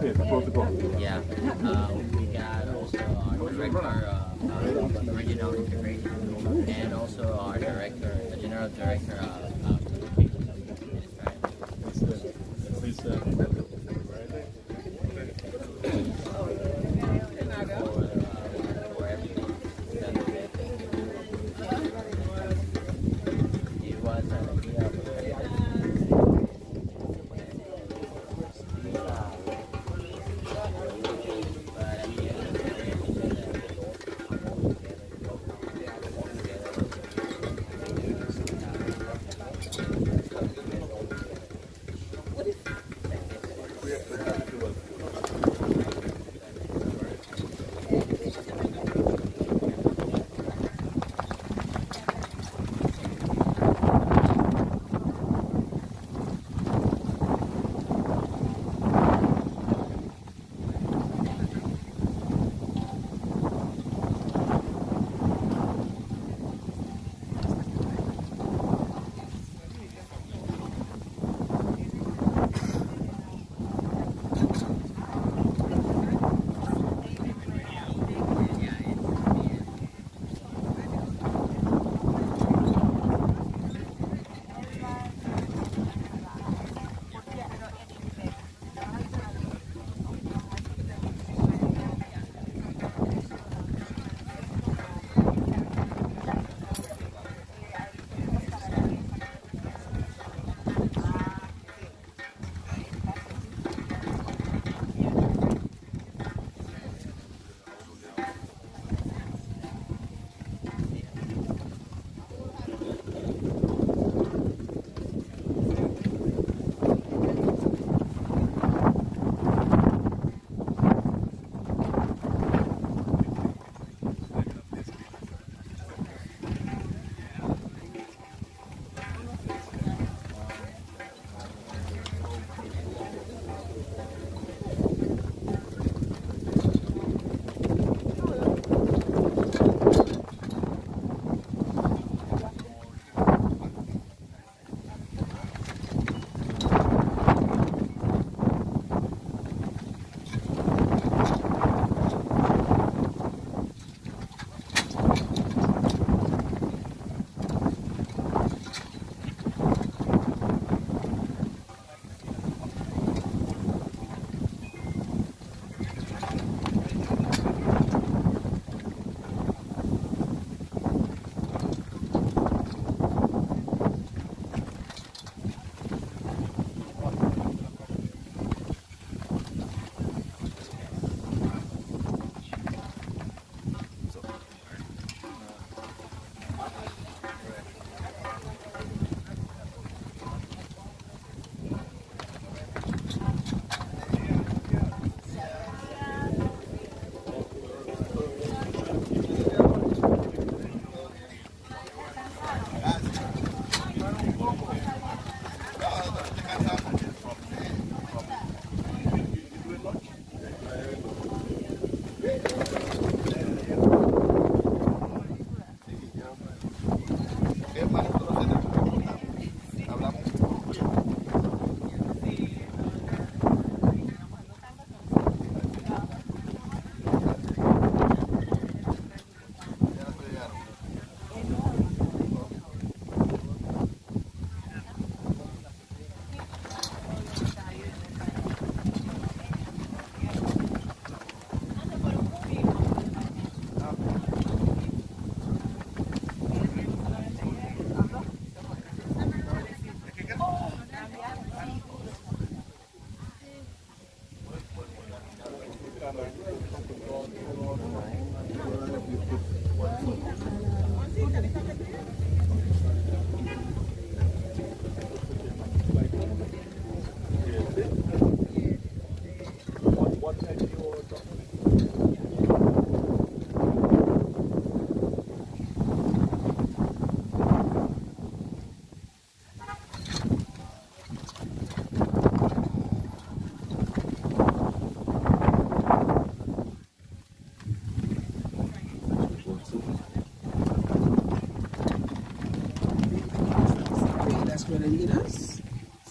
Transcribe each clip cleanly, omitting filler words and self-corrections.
Yeah. We got also our director of regional integration and also our director, the general director of for everything. It was an idea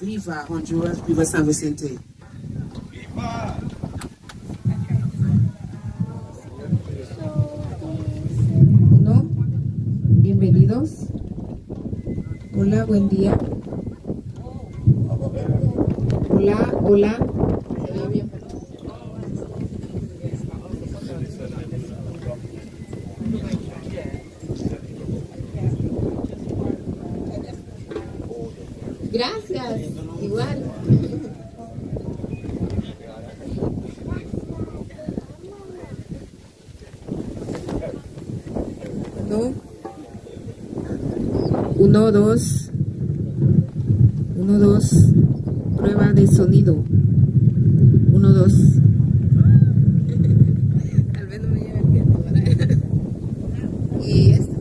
Viva Honduras, viva San Vicente. Viva! 2. Hola, buen día. Hola, hola. Gracias, igual. No. 1, 2. 1, 2. Prueba de sonido. 1, 2. Tal vez no me lleve el tiempo, ¿verdad? Y esto.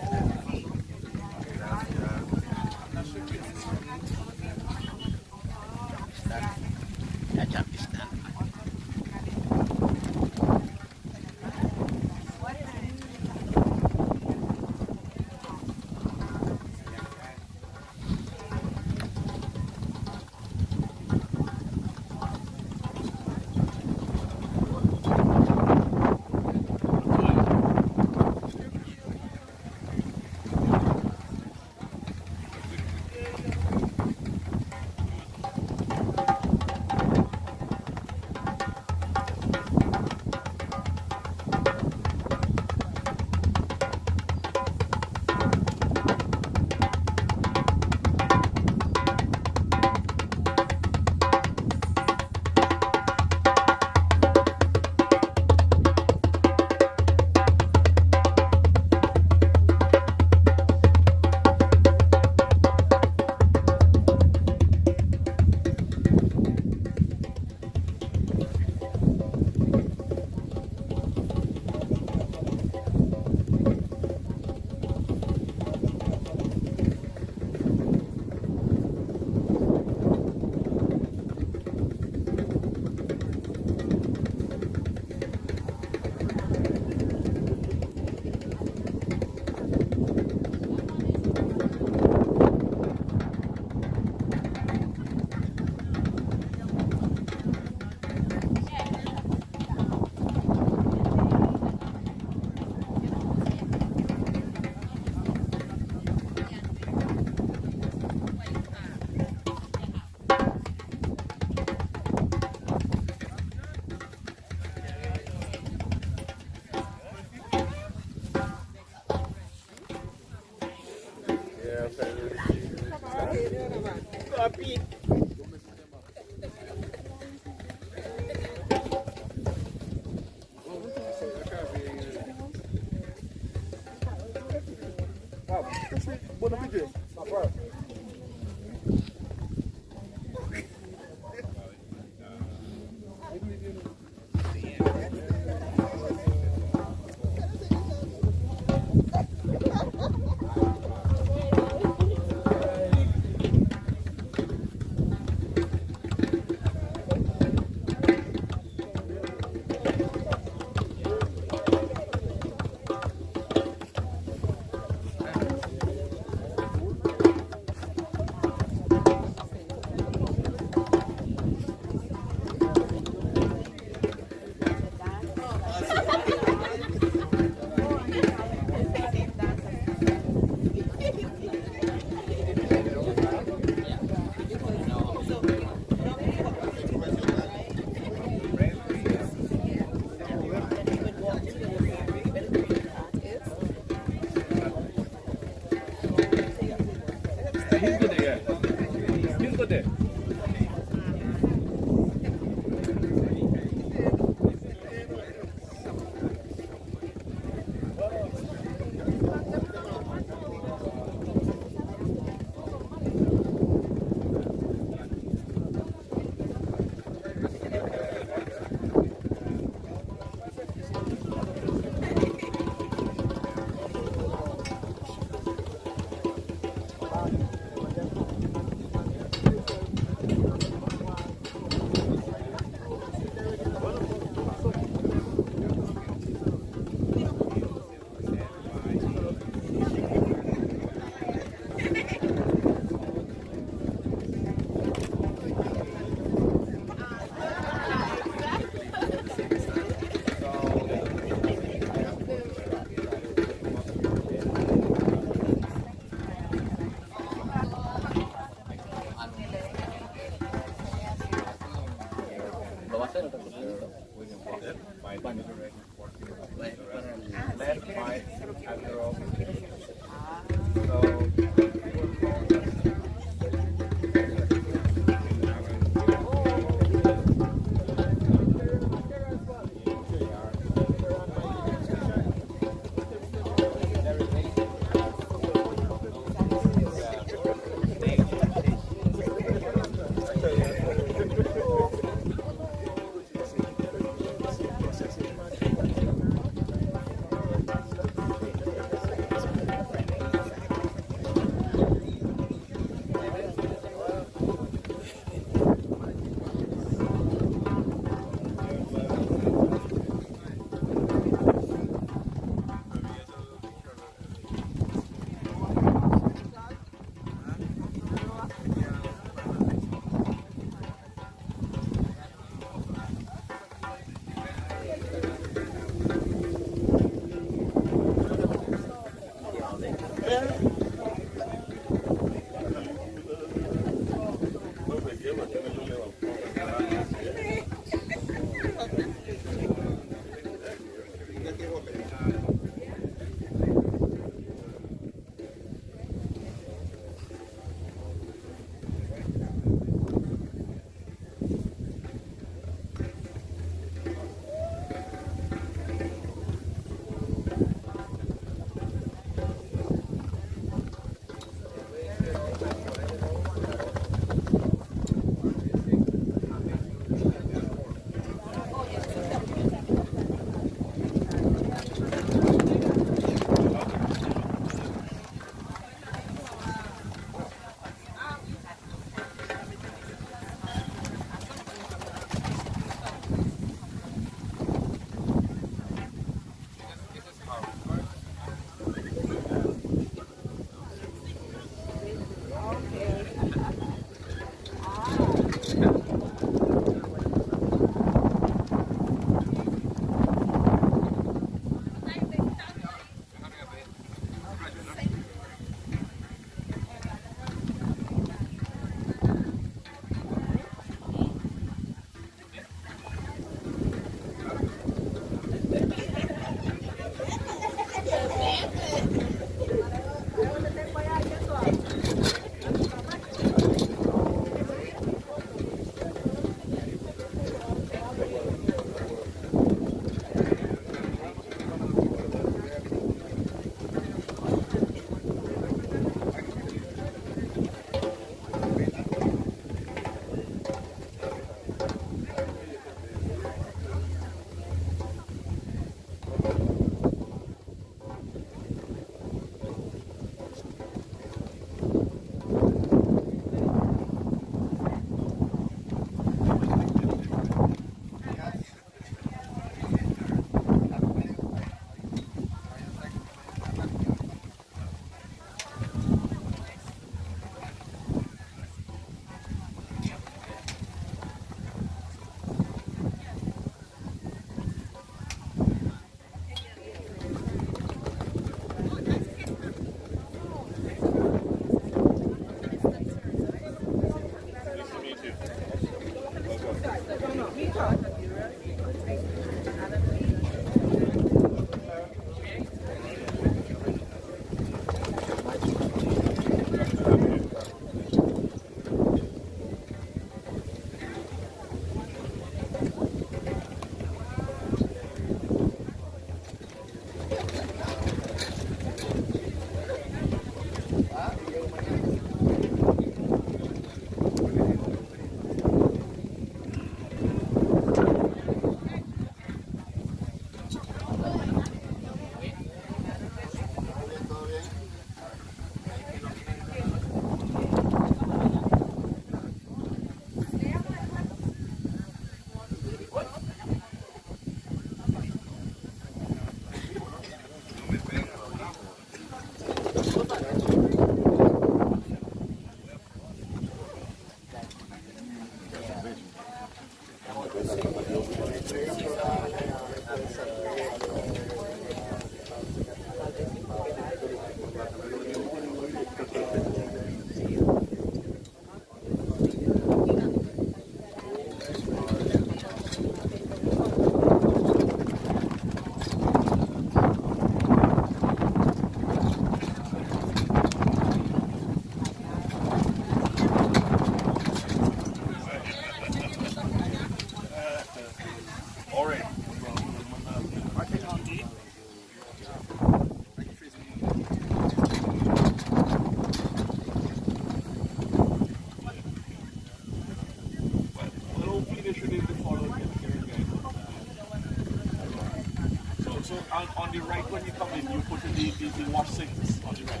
on the right when you come in, you put in the wash sinks on the right.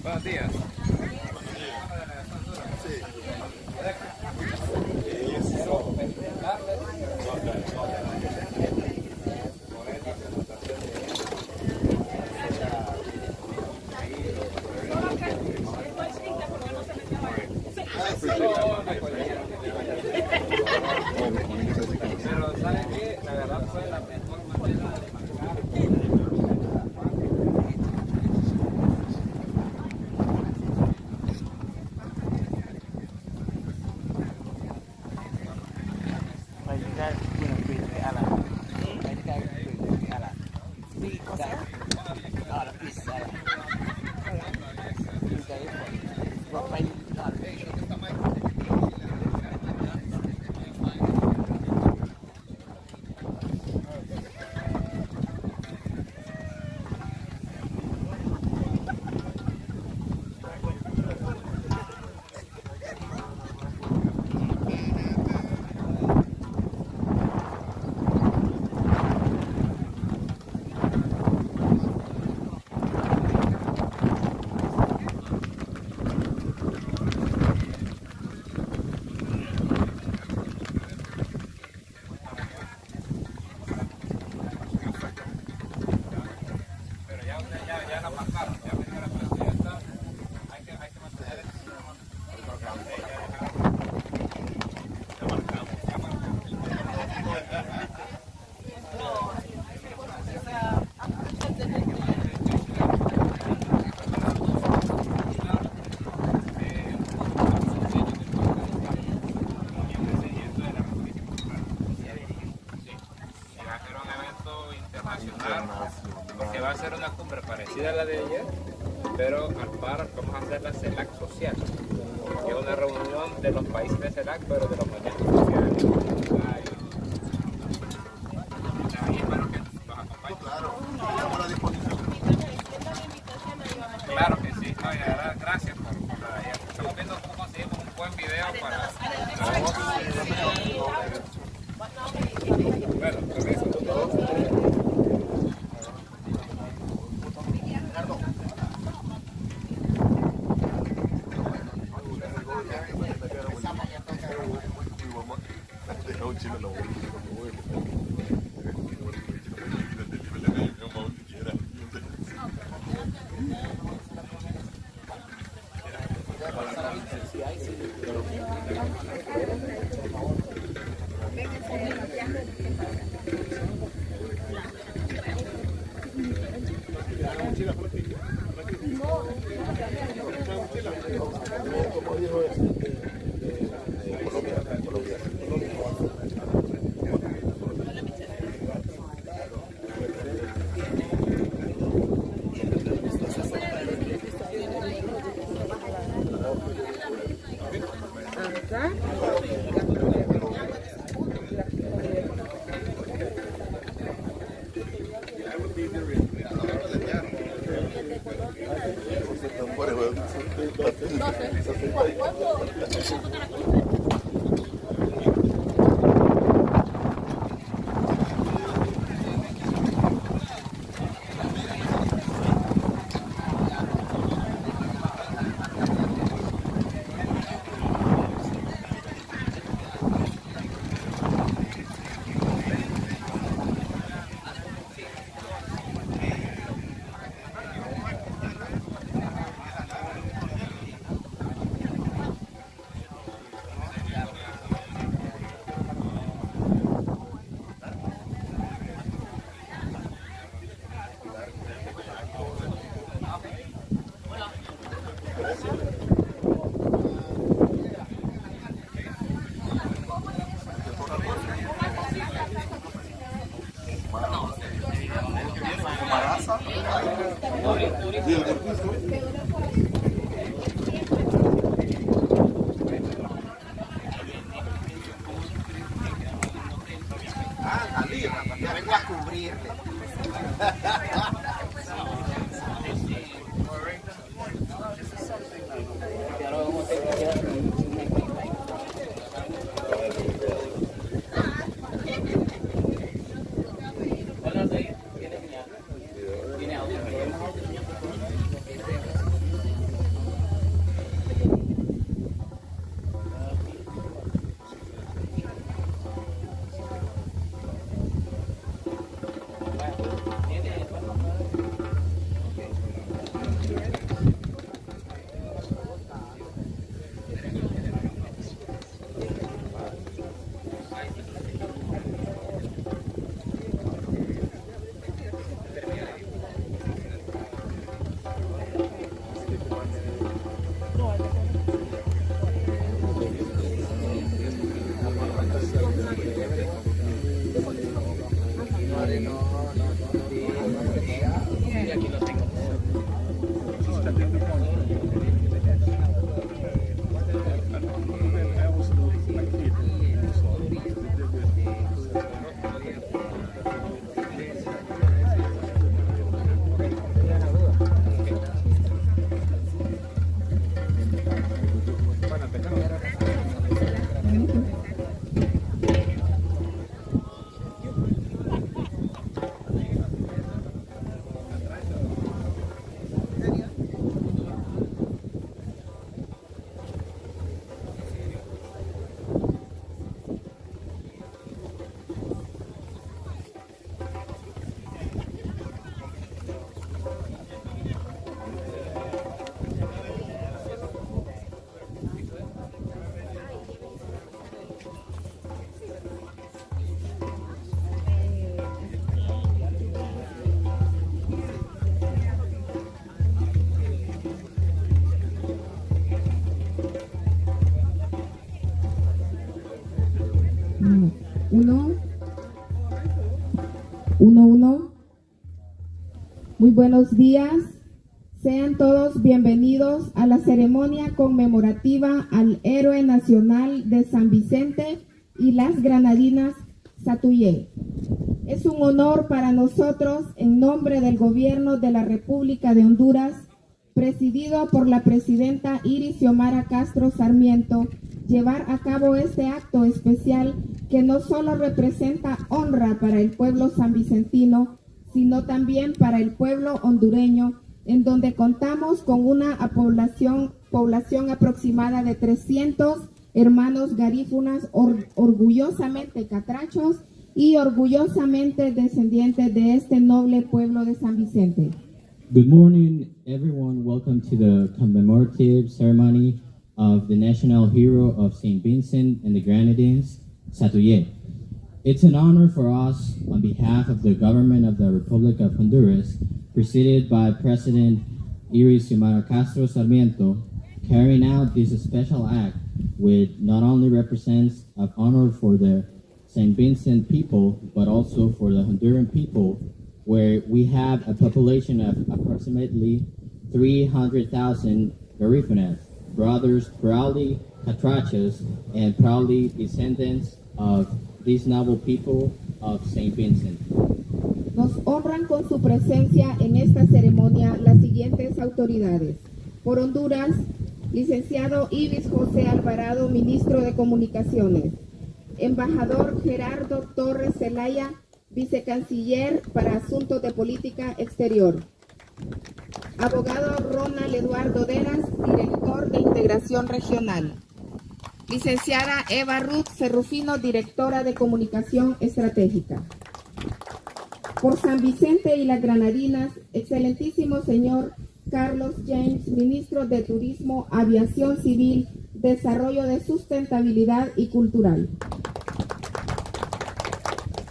Buenos días. Pero ¿saben qué? La verdad fue la mejor manera de marcar. Porque va a ser una cumbre parecida a la de ayer, pero al par vamos a hacer la CELAC social, que es una reunión de los países de CELAC, pero de los movimientos sociales. Claro que sí, gracias por la idea. Estamos viendo cómo conseguimos un buen video para... Bueno, permiso. Vengo a cubrirte. Uno. 1. Muy buenos días. Sean todos bienvenidos a la ceremonia conmemorativa al héroe nacional de San Vicente y las Granadinas, Chatoyer. Es un honor para nosotros, en nombre del Gobierno de la República de Honduras, presidido por la presidenta Iris Xiomara Castro Sarmiento, llevar a cabo este acto especial que no solo representa honra para el pueblo sanvicentino, sino también para el pueblo hondureño, en donde contamos con una población aproximada de 300 hermanos garífunas, orgullosamente catrachos y orgullosamente descendientes de este noble pueblo de San Vicente. Good morning, everyone. Welcome to the commemorative ceremony of the national hero of St. Vincent and the Grenadines, Chatoyer. It's an honor for us, on behalf of the government of the Republic of Honduras, preceded by President Iris Xiomara Castro Sarmiento, carrying out this special act, which not only represents an honor for the St. Vincent people, but also for the Honduran people, where we have a population of approximately 300,000 Garifunas, brothers proudly catrachos and proudly descendants of these noble people of St. Vincent. Nos honran con su presencia en esta ceremonia las siguientes autoridades. Por Honduras, licenciado Ibis José Alvarado, ministro de Comunicaciones. Embajador Gerardo Torres Zelaya, vicecanciller para Asuntos de Política Exterior. Abogado Ronald Eduardo Deras, director de Integración Regional. Licenciada Eva Ruth Cerrufino, directora de Comunicación Estratégica. Por San Vicente y las Granadinas, excelentísimo señor Carlos James, ministro de Turismo, Aviación Civil, Desarrollo de Sustentabilidad y Cultural.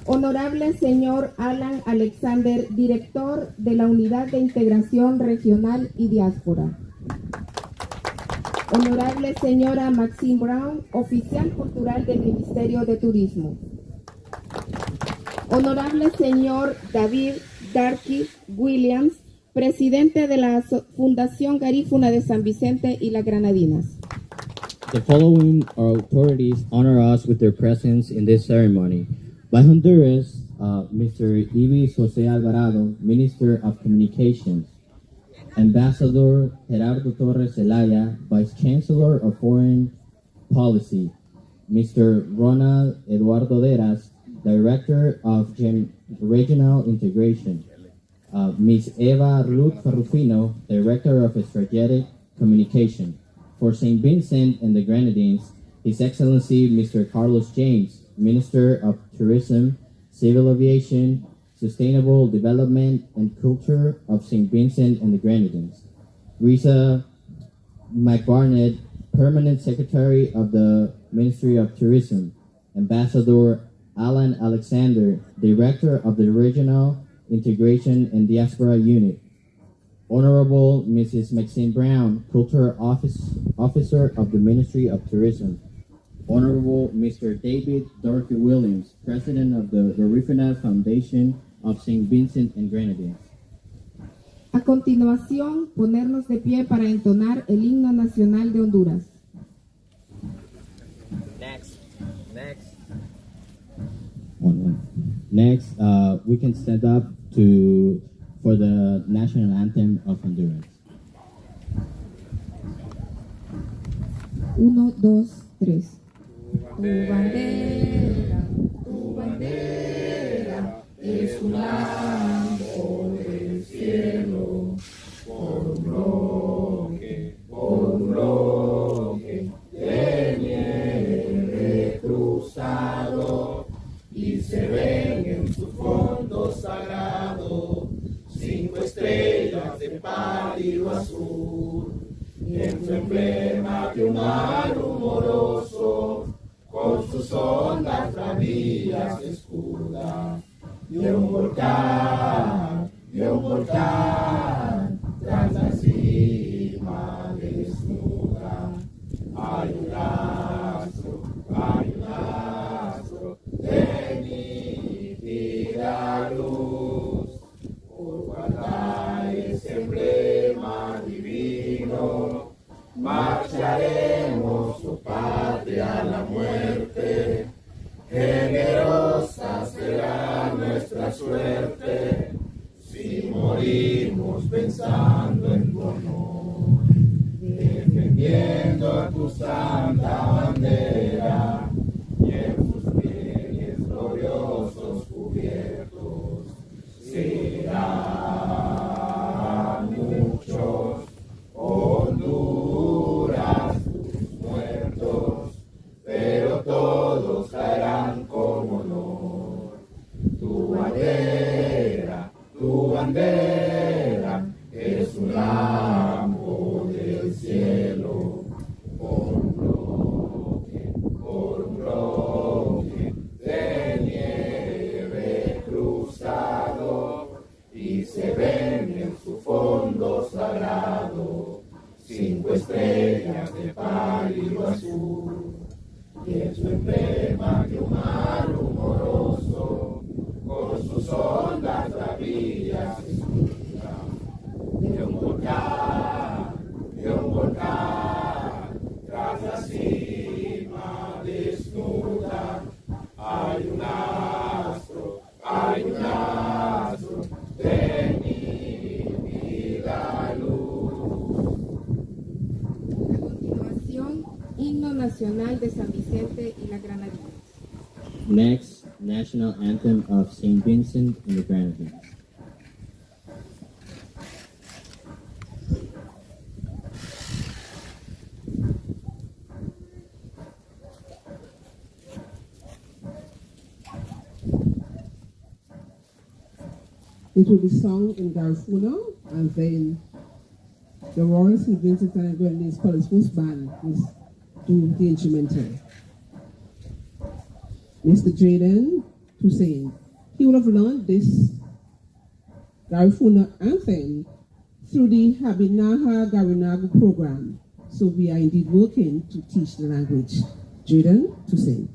Honorable señor Alan Alexander, director de la Unidad de Integración Regional y Diáspora. Honorable señora Maxine Brown, oficial cultural del Ministerio de Turismo. Honorable señor David Darky Williams, presidente de la Fundación Garifuna de San Vicente y las Granadinas. The following authorities honor us with their presence in this ceremony. By Honduras, Mr. Ibis José Alvarado, Minister of Communications. Ambassador Gerardo Torres Zelaya, Vice Chancellor of Foreign Policy. Mr. Ronald Eduardo Deras, Director of Regional Integration. Ms. Eva Ruth Ferrufino, Director of Strategic Communication. For St. Vincent and the Grenadines, His Excellency Mr. Carlos James, Minister of Tourism, Civil Aviation, Sustainable Development and Culture of St. Vincent and the Grenadines. Risa McBarnett, Permanent Secretary of the Ministry of Tourism. Ambassador Alan Alexander, Director of the Regional Integration and Diaspora Unit. Honorable Mrs. Maxine Brown, Cultural Officer of the Ministry of Tourism. Honorable Mr. David Dorothy Williams, President of the Garifuna Foundation of St. Vincent and Grenadines. A continuación, ponernos de pie para entonar el himno nacional de Honduras. Next. Next, we can stand up for the national anthem of Honduras. 1, 2, 3. Tu bandera es un lampo del cielo, por un bloque de nieve cruzado, y se ven en su fondo sagrado 5 estrellas de pálido azul, y en su emblema de un mar humoroso, con sus ondas bravías se escuda, y un volcán, tras la cima desnuda. Hay un rastro de marcharemos, oh patria, a la muerte. Generosa será nuestra suerte si morimos pensando en tu honor, defendiendo a tu santa bandera y en sus pliegues gloriosos cubiertos serán muchos, Honduras, tus muertos, pero todos caerán con honor. Tu bandera es un lampo del cielo, por un bloque de nieve cruzado, y se ven en su fondo sagrado 5 estrellas de pálido azul, y es su emblema de un mar rumoroso, con sus ondas bravías de un volcán, tras la cima desnuda, hay un astro de nítida luz. A continuación, himno nacional de San Vicente y la Granadina. Next, National Anthem of St. Vincent and the Grenadines. It will be sung in Garifuna, and then the Royal St. Vincent and the Grenadines Police Force Band will do the instrumental. Mr. Jaden Hussein, he would have learned this Garifuna anthem through the Habinaha Garinagu program. So we are indeed working to teach the language. Jaden Hussein.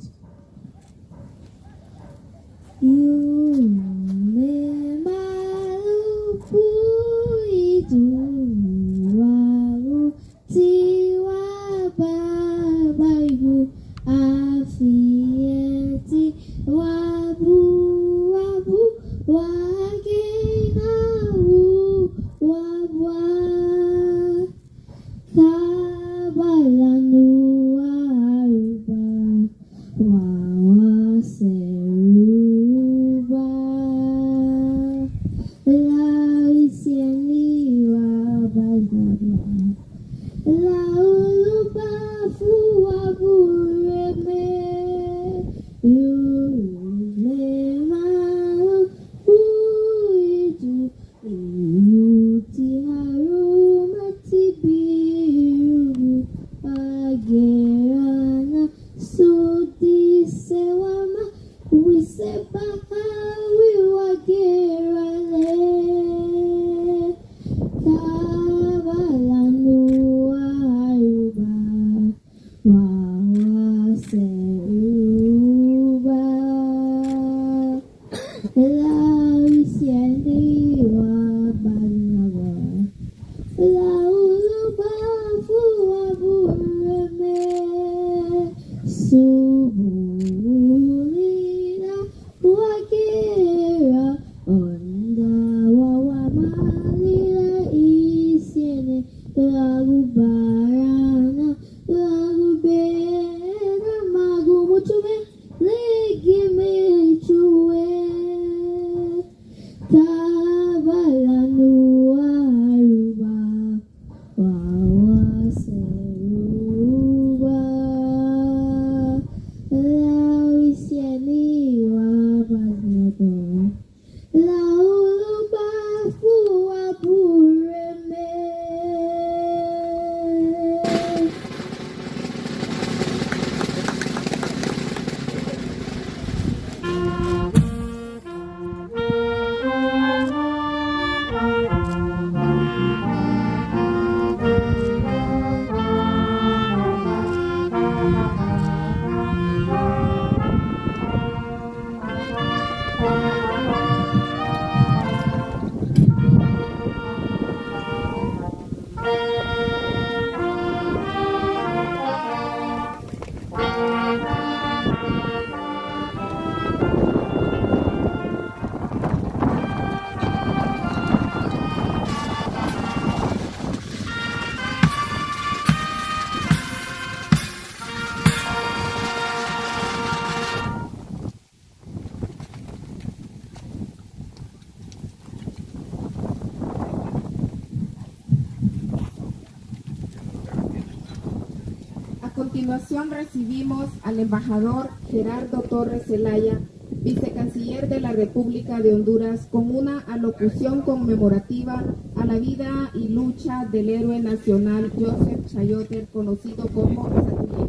continuación recibimos al embajador Gerardo Torres Zelaya, vicecanciller de la República de Honduras, con una alocución conmemorativa a la vida y lucha del héroe nacional Joseph Chatoyer, conocido como Chatoyer.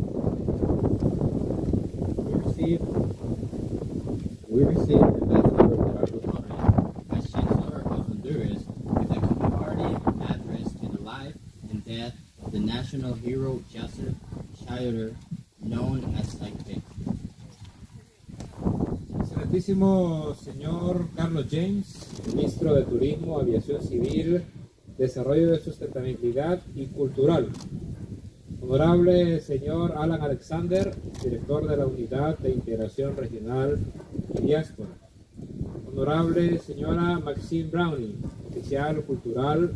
We received Ambassador Gerardo Torres as Chancellor of Honduras with a commemorative address to the life and death of the national hero Joseph Chatoyer, known as Chatoyer. Excelentísimo señor Carlos James, ministro de Turismo, Aviación Civil, Desarrollo de Sustentabilidad y Cultural. Honorable señor Alan Alexander, director de la Unidad de Integración Regional y Diáspora. Honorable señora Maxine Browning, oficial cultural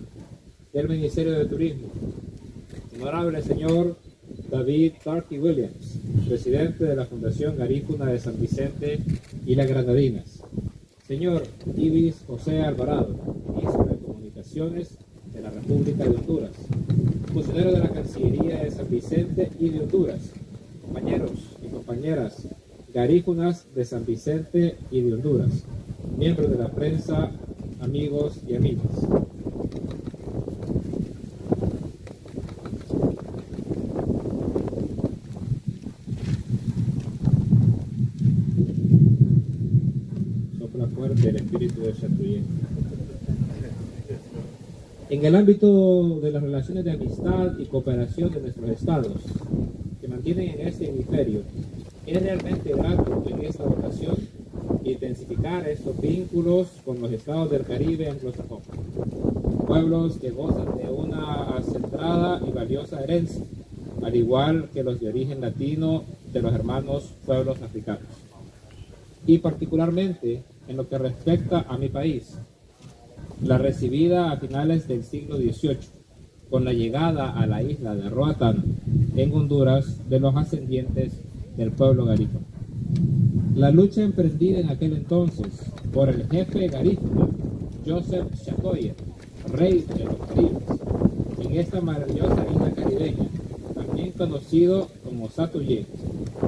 del Ministerio de Turismo. Honorable señor David Darky Williams, presidente de la Fundación Garifuna de San Vicente y las Granadinas. Señor Ibis José Alvarado, ministro de Comunicaciones de la República de Honduras. Funcionario de la Cancillería de San Vicente y de Honduras. Compañeros y compañeras garífunas de San Vicente y de Honduras. Miembros de la prensa, amigos y amigas. Sopla fuerte el espíritu de Chatoyer. En el ámbito de las relaciones de amistad y cooperación de nuestros estados, que mantienen en este hemisferio, es realmente grato en esta ocasión intensificar estos vínculos con los estados del Caribe anglosajón, pueblos que gozan de una centrada y valiosa herencia, al igual que los de origen latino de los hermanos pueblos africanos. Y particularmente en lo que respecta a mi país, la recibida a finales del siglo XVIII, con la llegada a la isla de Roatán, en Honduras, de los ascendientes del pueblo garífuna. La lucha emprendida en aquel entonces por el jefe garífuna, Joseph Chatoyer, rey de los Caribes, en esta maravillosa isla caribeña, también conocido como Chatoyer,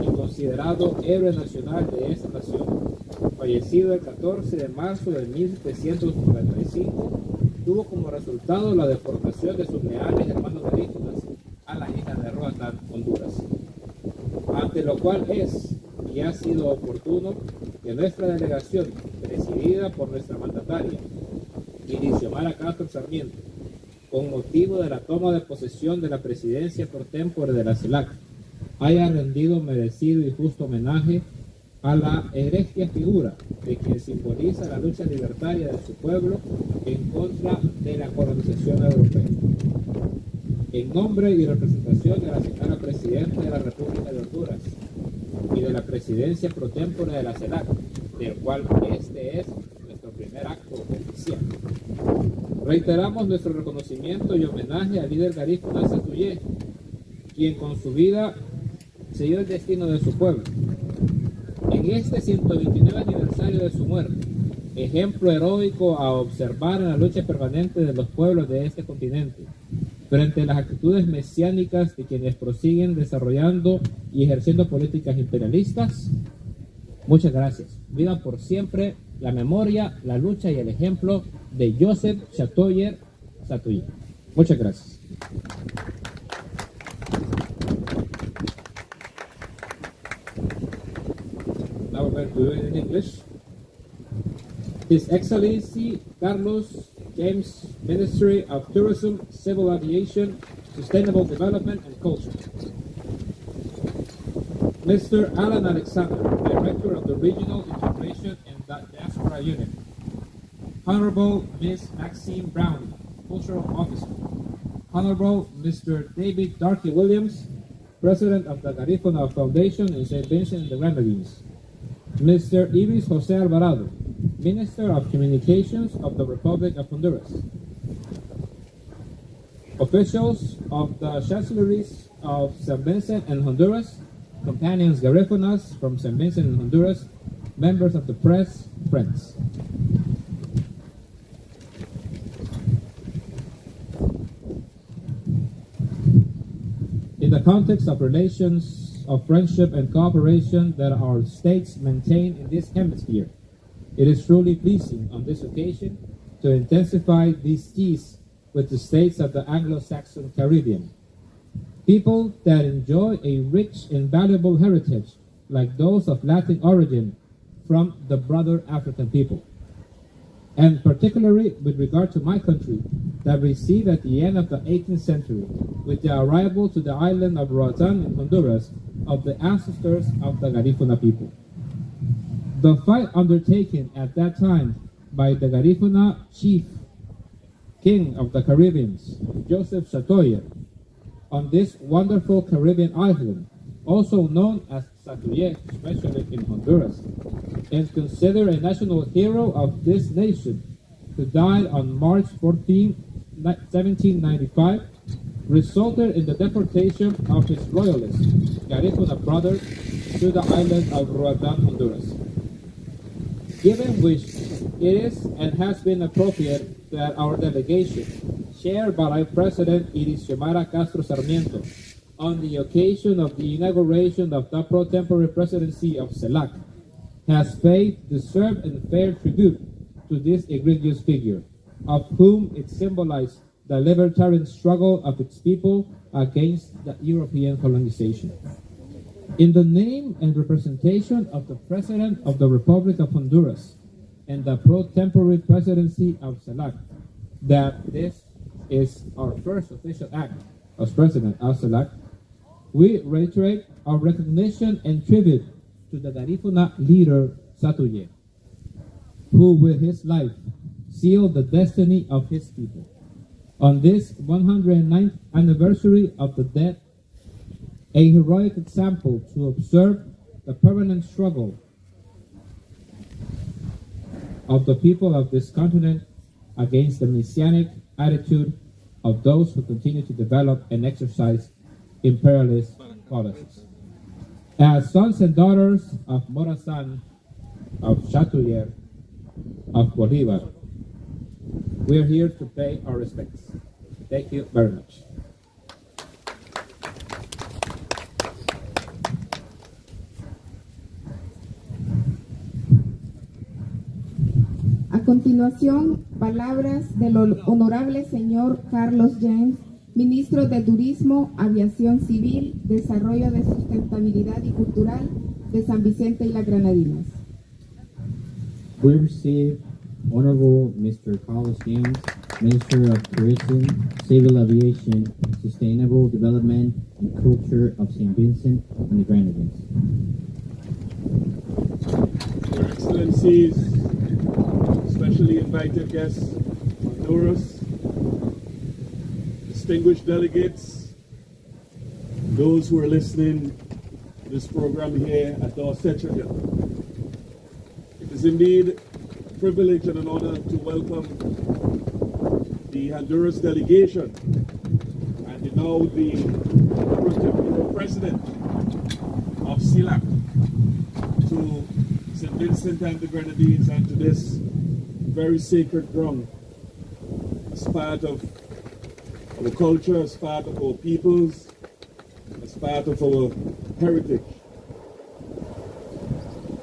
y considerado héroe nacional de esta nación, fallecido el 14 de marzo de 1795, tuvo como resultado la deportación de sus leales hermanos garífunas a la isla de Roatán, Honduras. Ante lo cual es y ha sido oportuno que nuestra delegación, presidida por nuestra mandataria, Xiomara Castro Sarmiento, con motivo de la toma de posesión de la presidencia por tempore de la CELAC, haya rendido merecido y justo homenaje a la egregia figura de quien simboliza la lucha libertaria de su pueblo en contra de la colonización europea. En nombre y representación de la señora Presidenta de la República de Honduras y de la Presidencia pro tempore de la CELAC, del cual este es nuestro primer acto oficial, reiteramos nuestro reconocimiento y homenaje al líder garífuna Chatoyer, quien con su vida selló el destino de su pueblo. En este 129 aniversario de su muerte, ejemplo heroico a observar en la lucha permanente de los pueblos de este continente, frente a las actitudes mesiánicas de quienes prosiguen desarrollando y ejerciendo políticas imperialistas, muchas gracias. Viva por siempre la memoria, la lucha y el ejemplo de Joseph Chatoyer. Muchas gracias. Now we're going to do it in English. His Excellency Carlos James, Ministry of Tourism, Civil Aviation, Sustainable Development and Culture. Mr. Alan Alexander, Director of the Regional Integration and Diaspora Unit. Honorable Ms. Maxine Brown, Cultural Officer. Honorable Mr. David Darky Williams, President of the Garifuna Foundation in St. Vincent and the Grenadines. Mr. Ibis Jose Alvarado, Minister of Communications of the Republic of Honduras. Officials of the Chancelleries of St. Vincent and Honduras, companions Garifunas from St. Vincent and Honduras, members of the press, friends. In the context of relations of friendship and cooperation that our states maintain in this hemisphere, it is truly pleasing on this occasion to intensify these ties with the states of the Anglo-Saxon Caribbean, people that enjoy a rich and valuable heritage like those of Latin origin from the brother African people. And particularly with regard to my country, that received at the end of the 18th century, with the arrival to the island of Roatan in Honduras, of the ancestors of the Garifuna people. The fight undertaken at that time by the Garifuna chief, king of the Caribbeans, Joseph Chatoyer, on this wonderful Caribbean island, also known as Chatoyer, especially in Honduras, and considered a national hero of this nation, who died on March 14, 1795, resulted in the deportation of his royalist, Garifuna brothers, to the island of Roatan, Honduras. Given which it is and has been appropriate that our delegation, chaired by President Xiomara Castro Sarmiento, on the occasion of the inauguration of the pro tempore presidency of CELAC, has paid deserved and fair tribute to this egregious figure, of whom it symbolized the libertarian struggle of its people against the European colonization. In the name and representation of the President of the Republic of Honduras and the pro tempore presidency of CELAC, that this is our first official act as President of CELAC, we reiterate our recognition and tribute to the Garifuna leader, Chatoyer, who with his life sealed the destiny of his people. On this 109th anniversary of the death, a heroic example to observe the permanent struggle of the people of this continent against the messianic attitude of those who continue to develop and exercise imperialist policies. As sons and daughters of Morazan, of Chatoyer, of Bolivar, we are here to pay our respects. Thank you very much. A continuación, palabras del honorable señor Carlos James, ministro de Turismo, Aviación Civil, Desarrollo de Sustentabilidad y Cultural de San Vicente y las Granadinas. We receive Honorable Mr. Carlos James, Minister of Tourism, Civil Aviation, Sustainable Development, and Culture of St. Vincent and the Grenadines. Your Excellencies, specially invited guests, Honduras, distinguished delegates, those who are listening to this program here at Chatoyer. It is indeed a privilege and an honor to welcome the Honduras delegation and now the President of CELAC to St. Vincent and the Grenadines and to this very sacred ground as part of our culture, as part of our peoples, as part of our heritage.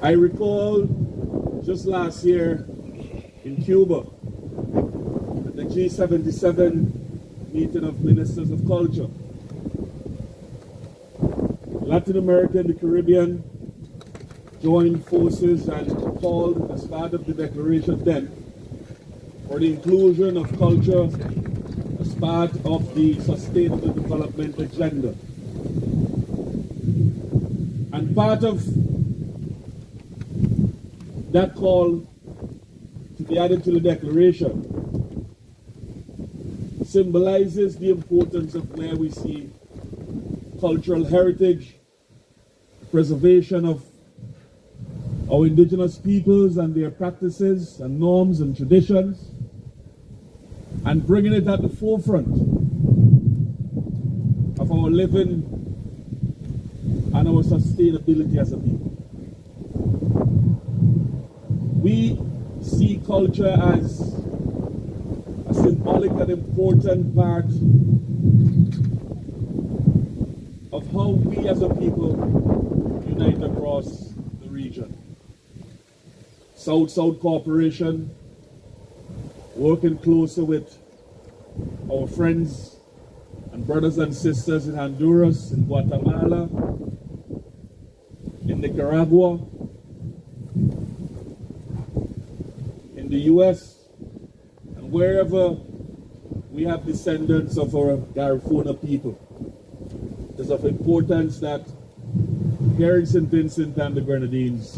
I recall just last year in Cuba at the G77 meeting of ministers of culture. Latin America and the Caribbean joined forces and called as part of the declaration then for the inclusion of culture as part of the sustainable development agenda. And part of that call to be added to the declaration symbolizes the importance of where we see cultural heritage, preservation of our indigenous peoples and their practices and norms and traditions, and bringing it at the forefront of our living and our sustainability as a people. We see culture as a symbolic and important part of how we as a people unite across the region. South-South cooperation, working closer with our friends and brothers and sisters in Honduras, in Guatemala, in Nicaragua, in the US, and wherever we have descendants of our Garifuna people. It is of importance that here in St. Vincent and the Grenadines,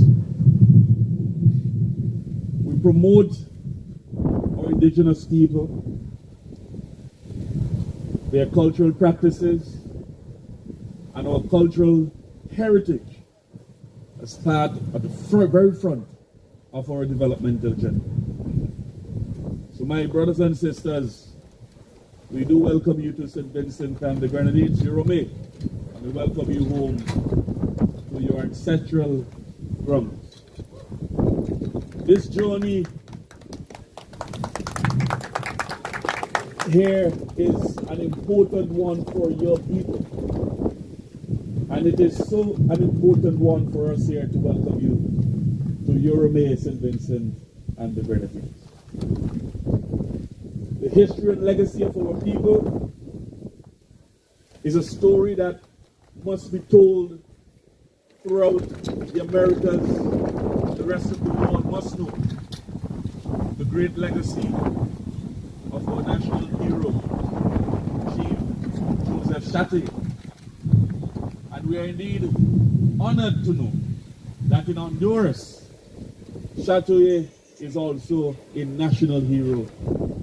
we promote our indigenous people, their cultural practices, and our cultural heritage as part of the very front of our developmental agenda. So my brothers and sisters, we do welcome you to St. Vincent and the Grenadines, Yorome, and we welcome you home to your ancestral grounds. This journey here is an important one for your people. And it is so an important one for us here to welcome you to Yorome, St. Vincent and the Grenadines. The history and legacy of our people is a story that must be told throughout the Americas. The rest of the world must know the great legacy of our national hero, Chief Joseph Chatoyer. And we are indeed honored to know that in Honduras, Chatoyer is also a national hero,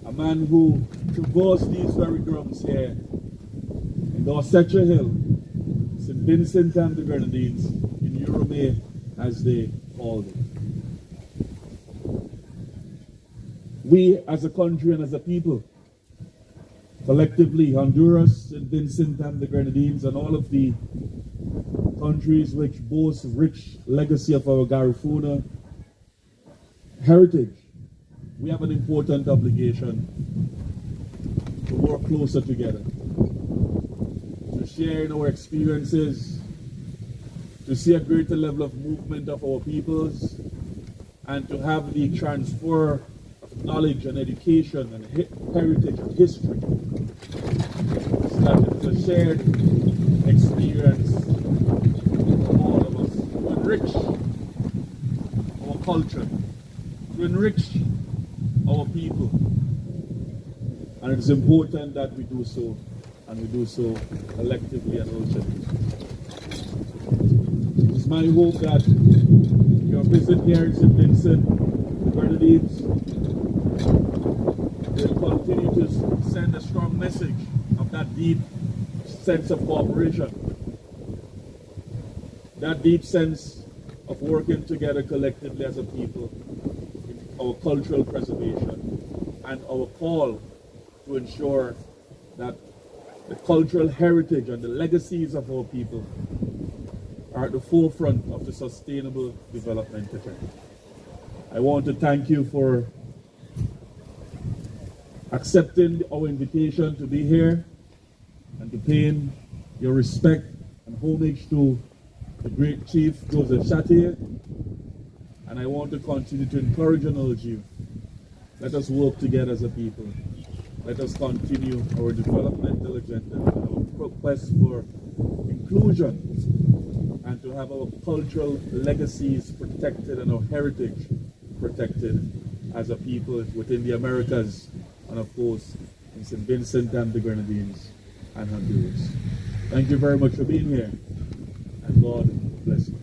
a man who traversed these very grounds here in Dorsetshire Hill, St. Vincent and the Grenadines, in Yorome, as they called it. We as a country and as a people, collectively, Honduras, St. Vincent and the Grenadines, and all of the countries which boast rich legacy of our Garifuna heritage, we have an important obligation to work closer together, to share in our experiences, to see a greater level of movement of our peoples, and to have the transfer of knowledge and education and heritage and history. So that it is a shared experience for all of us to enrich our culture, to enrich our people. And it is important that we do so, and we do so collectively and urgently. It is my hope that your visit here in St. Vincent, the Grenadines, will continue to send a strong message of that deep sense of cooperation, that deep sense of working together collectively as a people in our cultural preservation, and our call to ensure that the cultural heritage and the legacies of our people are at the forefront of the sustainable development agenda. I want to thank you for accepting our invitation to be here and to paying your respect and homage to the great Chief Joseph Chatoyer. And I want to continue to encourage and urge you, let us work together as a people. Let us continue our developmental agenda and our quest for inclusion, and to have our cultural legacies protected and our heritage protected as a people within the Americas, and of course in St. Vincent and the Grenadines and Honduras. Thank you very much for being here, and God bless you.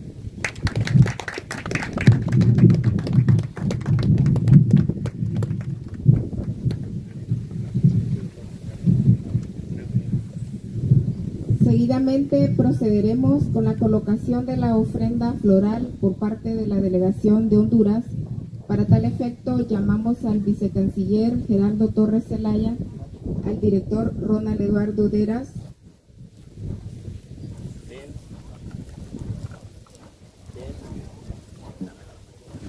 Seguidamente procederemos con la colocación de la ofrenda floral por parte de la delegación de Honduras. Para tal efecto, llamamos al vicecanciller Gerardo Torres Zelaya, al director Ronald Eduardo Deras,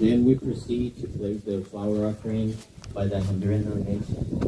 Then we proceed to place the flower offering by the Honduran delegation.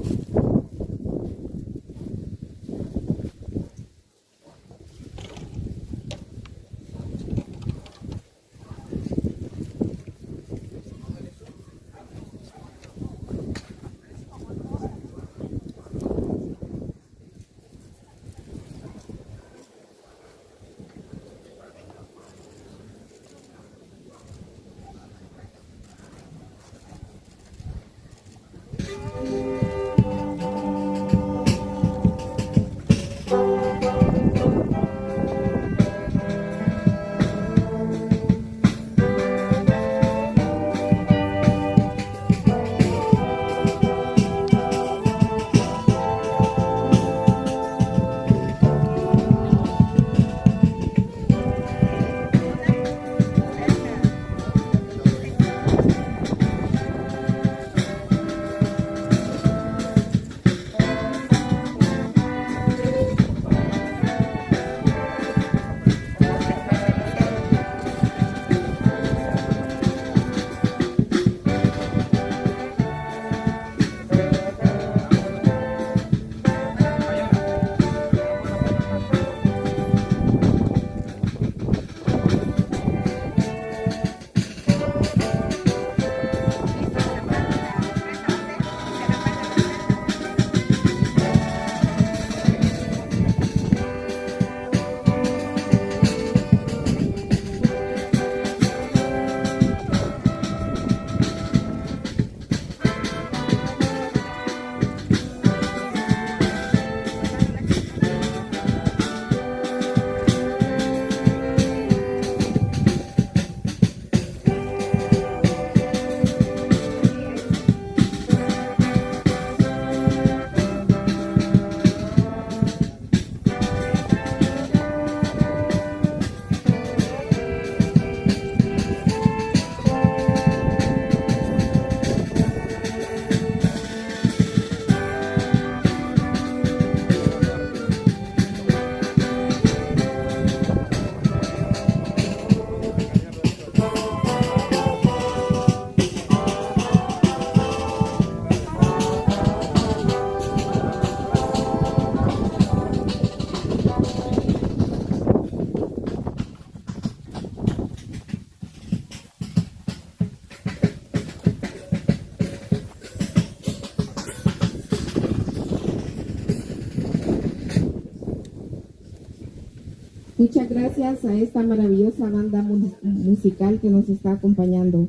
Muchas gracias a esta maravillosa banda musical que nos está acompañando.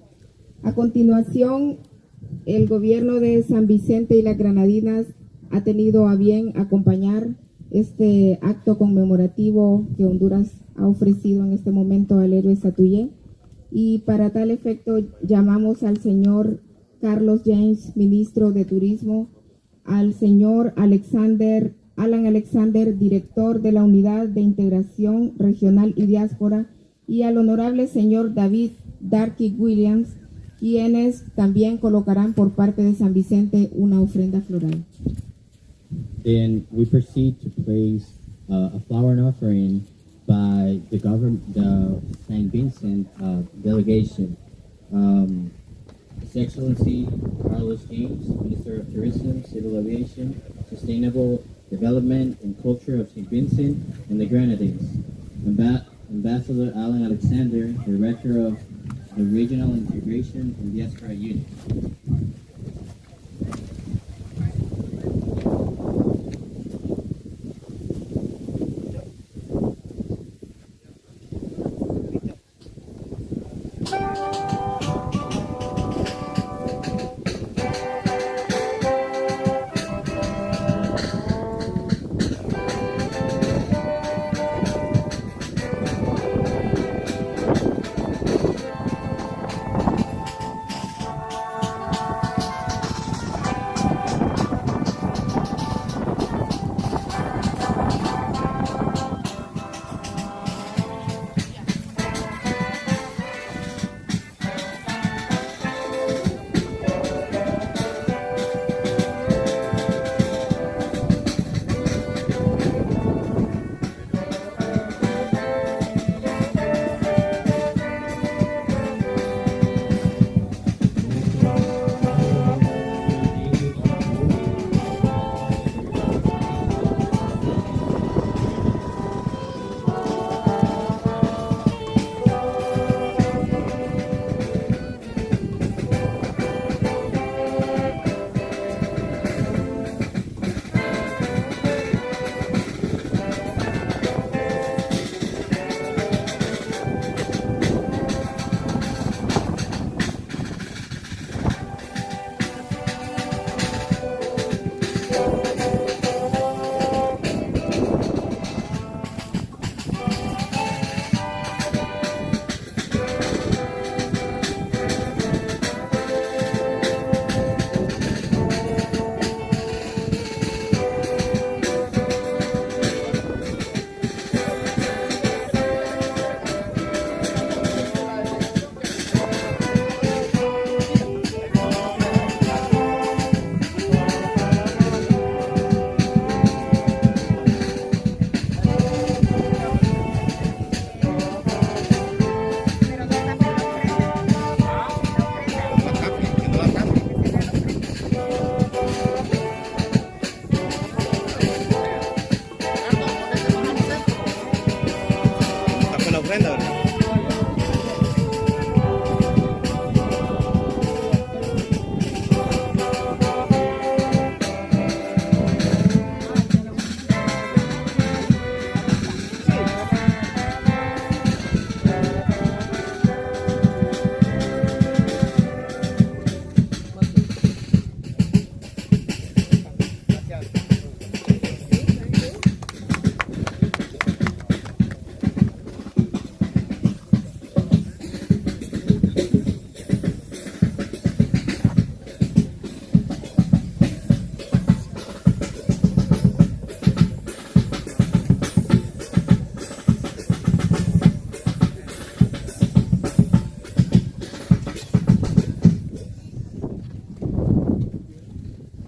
A continuación, el gobierno de San Vicente y las Granadinas ha tenido a bien acompañar este acto conmemorativo que Honduras ha ofrecido en este momento al héroe Chatoyer. Y para tal efecto llamamos al señor Carlos James, ministro de Turismo, al señor Alan Alexander, director de la Unidad de Integración Regional y Diáspora, y al honorable señor David Darky Williams, quienes también colocarán por parte de San Vicente una ofrenda floral. Then we proceed to place a flower and offering by the St. Vincent delegation. His Excellency Carlos James, Minister of Tourism, Civil Aviation, Sustainable Development and Culture of St. Vincent and the Grenadines. Ambassador Alan Alexander, Director of the Regional Integration and Diaspora Unit.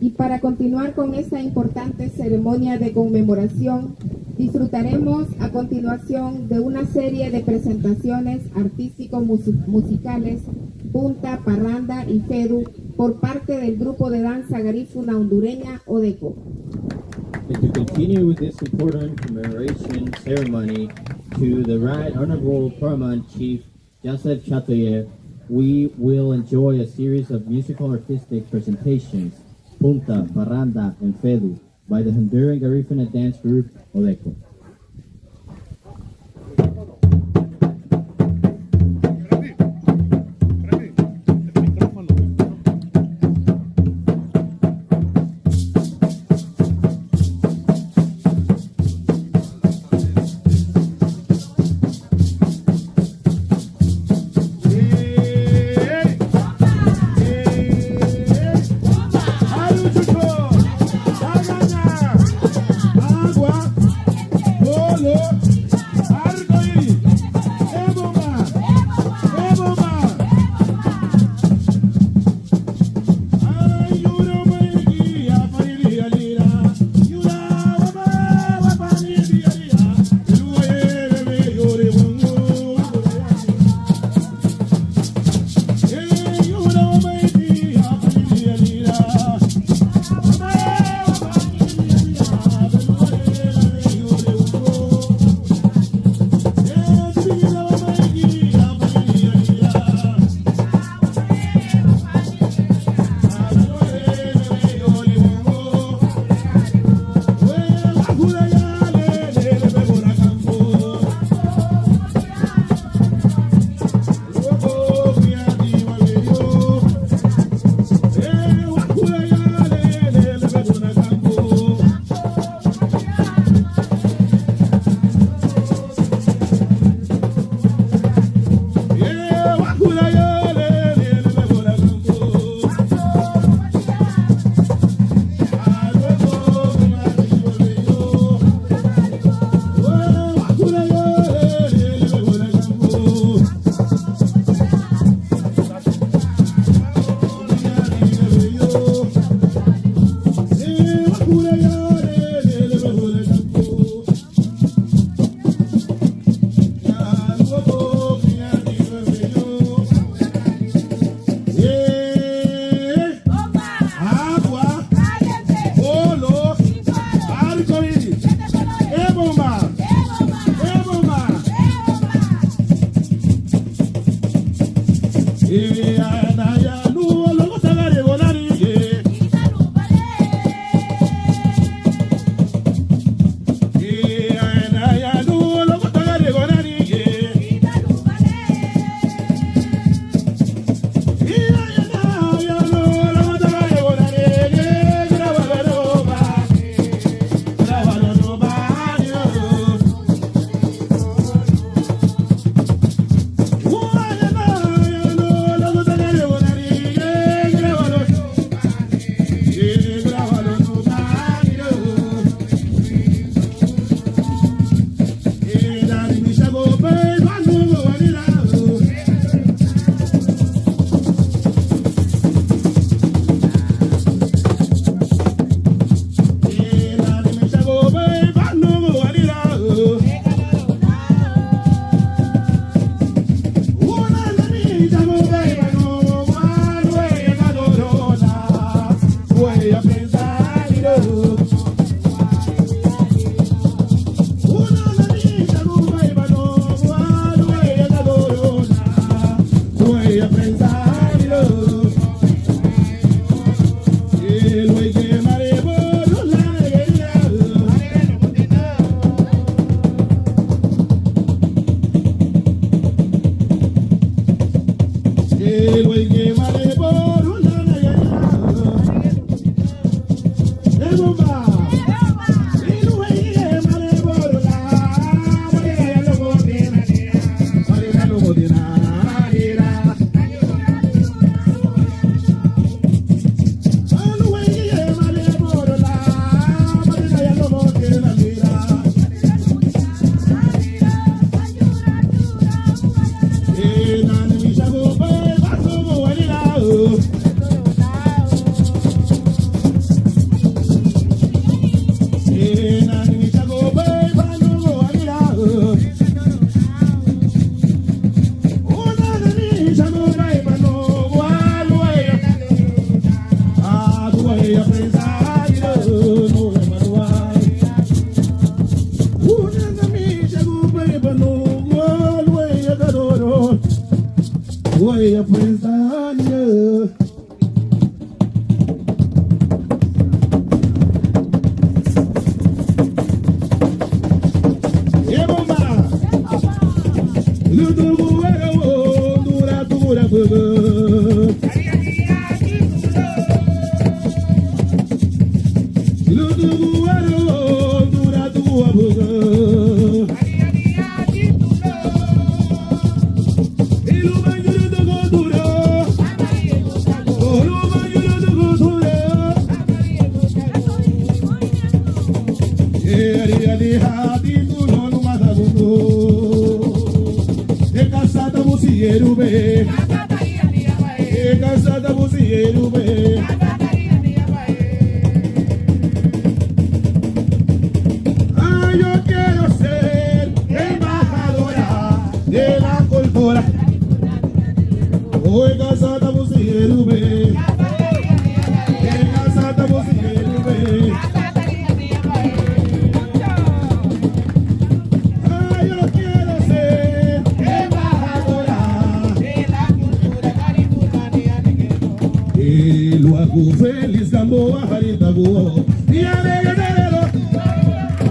Y para continuar con esta importante ceremonia de conmemoración, disfrutaremos a continuación de una serie de presentaciones artístico-musicales, punta, parranda y fedu, por parte del grupo de danza Garifuna hondureña ODECO. And to continue with this important commemoration ceremony to the Right Honorable Paramount Chief Joseph Chatoyer, we will enjoy a series of musical artistic presentations, punta, parranda, and fedu, by the Honduran Garifuna dance group ODECO.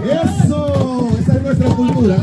Eso, esa es nuestra cultura.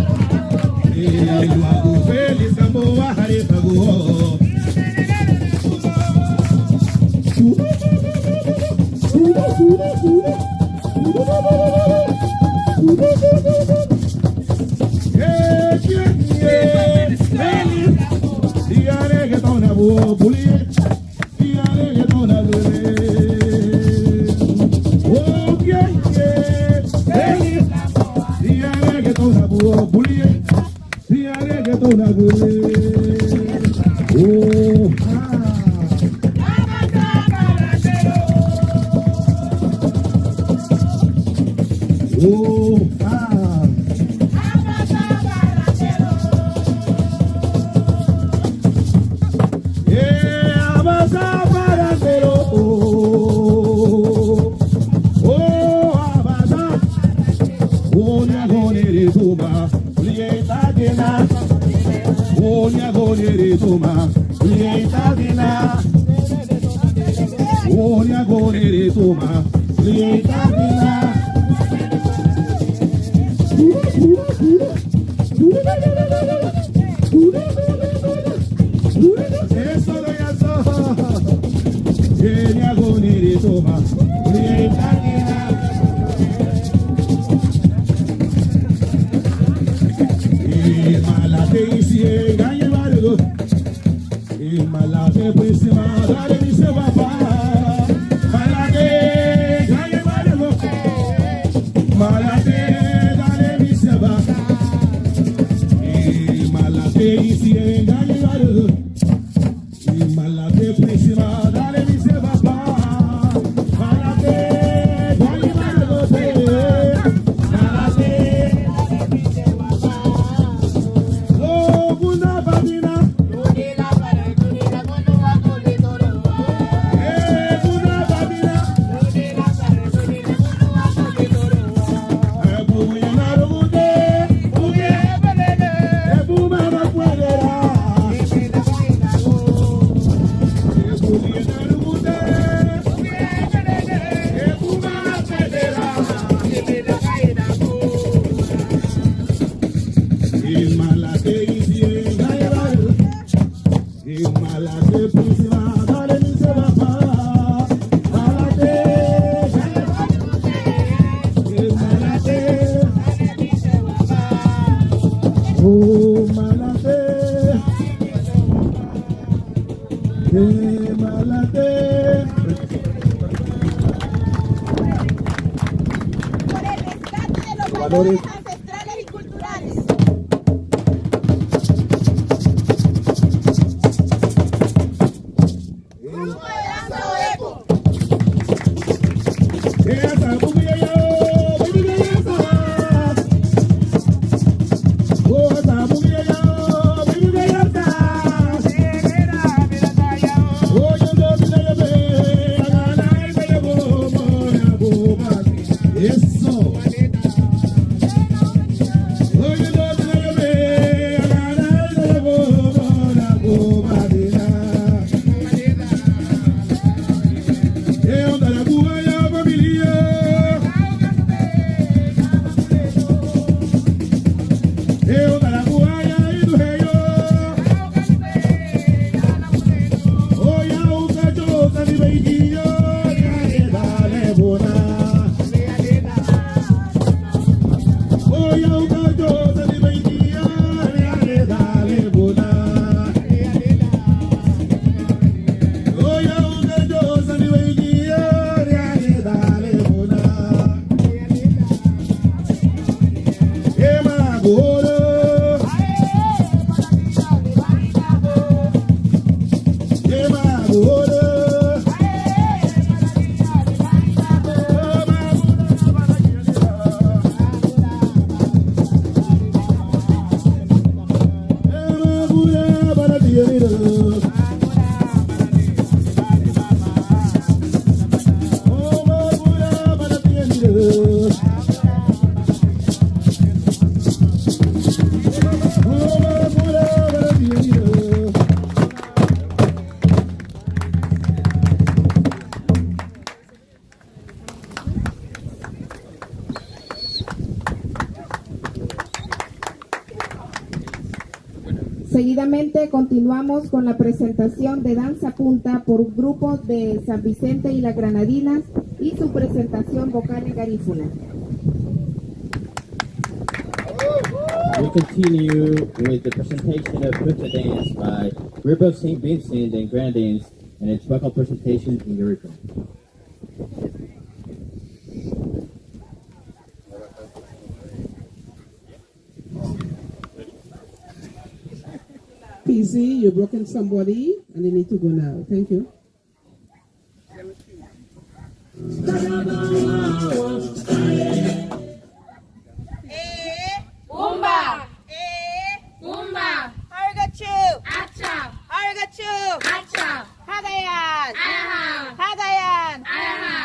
valores ancestrales y culturales. Seguidamente continuamos con la presentación de danza punta por grupos de San Vicente y las Granadinas y su presentación vocal en Garifuna. We continue with the presentation of Punta Dance by Group of St. Vincent and Grenadines and its vocal presentation in Garifuna. PC, you've broken somebody and you need to go now. Thank you. Umba. Umba. Hargachu. Acha. Hargachu. Acha. Hagayan. Ayaha. Hagayan. Ayaha.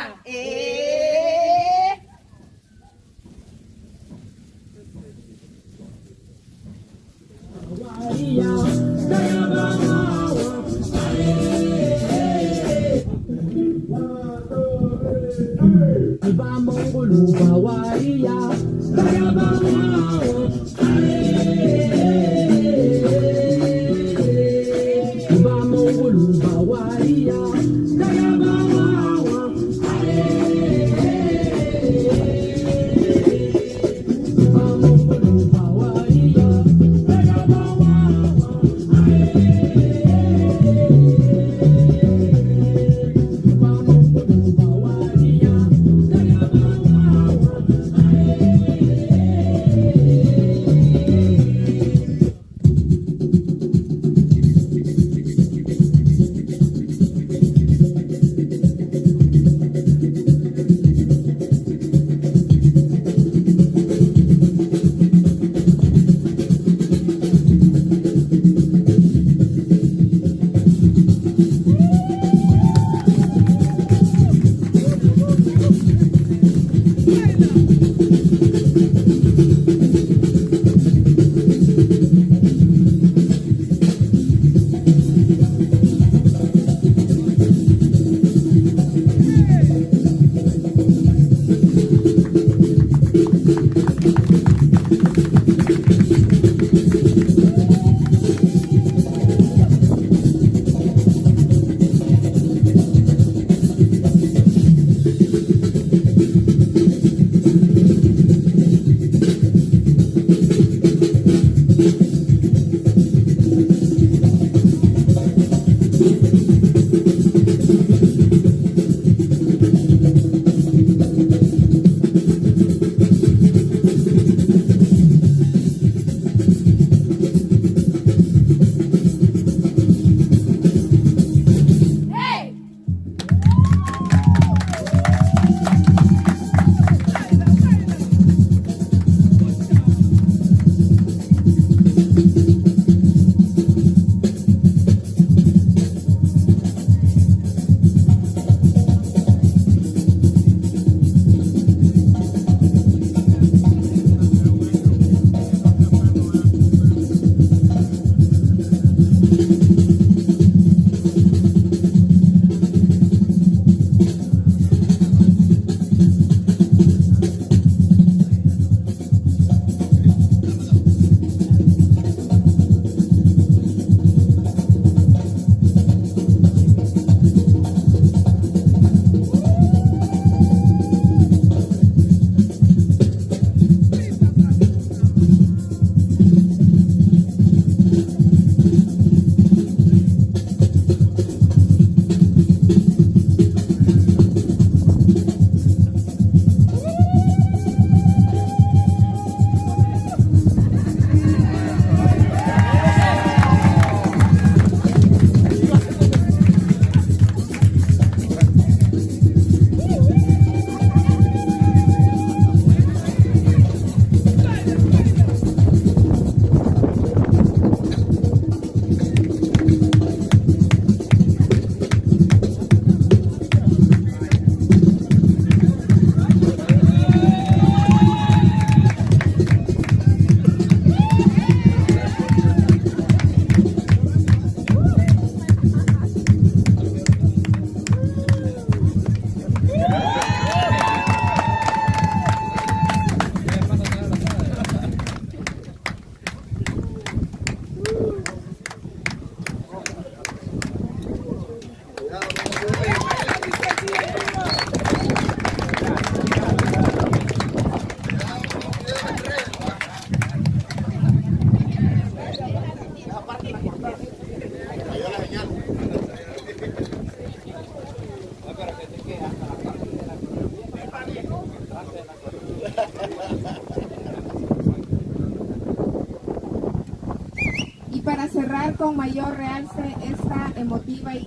Y para cerrar con mayor realce esta emotiva y